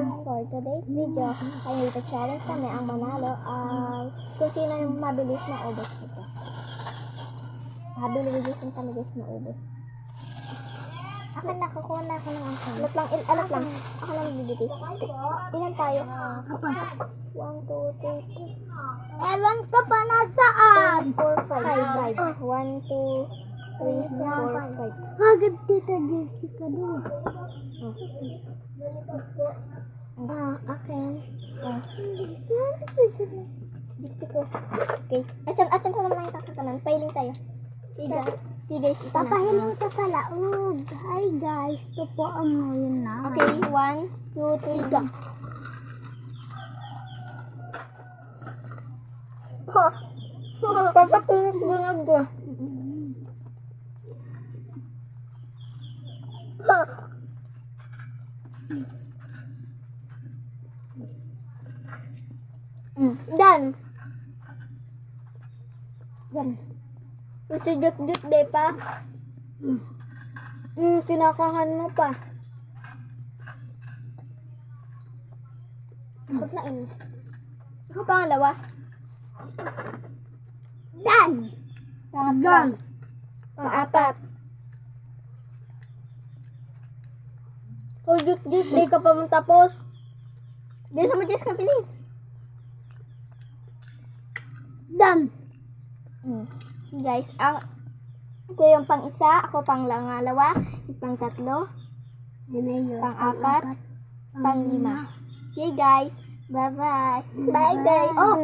for today's video ay ita-challenge kami ang manalo kung sino yung mabilis na ubos nito. Mabilis kami guys maubos. Akin nakakuha na ako ng angkan. Alat lang. Ako lang nagbibiti. Ilan tayo? 1, 2, 3, 4. Ewan ka pa nasaan? 4, 5. 1, 2, 3, 4, 5. Agad tita Jessica doon. Akin. Dito ko. Okay. Atyan ko naman yung kakakanan. Pailing tayo. See guys, ito na. Papahiling ka sa laog. Hi guys, ito po ang ngayon na. Okay, 1, 2, 3, go. Papatulog bungag ko. Done. Masudot-dot de pa. Kinakahan mo pa. Ikot na yun. Ikaw pangalawa. Done. Pangatlo. Pang-apat. Dut-dut, di ka pa matapos. Bilis mo, Jessica, bilis. Done. Okay guys, ito yung pang-isa, ako pang-langalawa, pang-tatlo, pang-apat, pang-lima. Okay guys, bye-bye. Bye guys. Oh,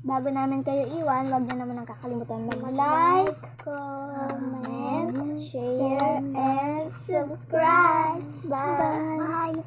bago namin kayo iwan, wag na naman ang kakalimutan mag-like, comment, share, and subscribe. Bye.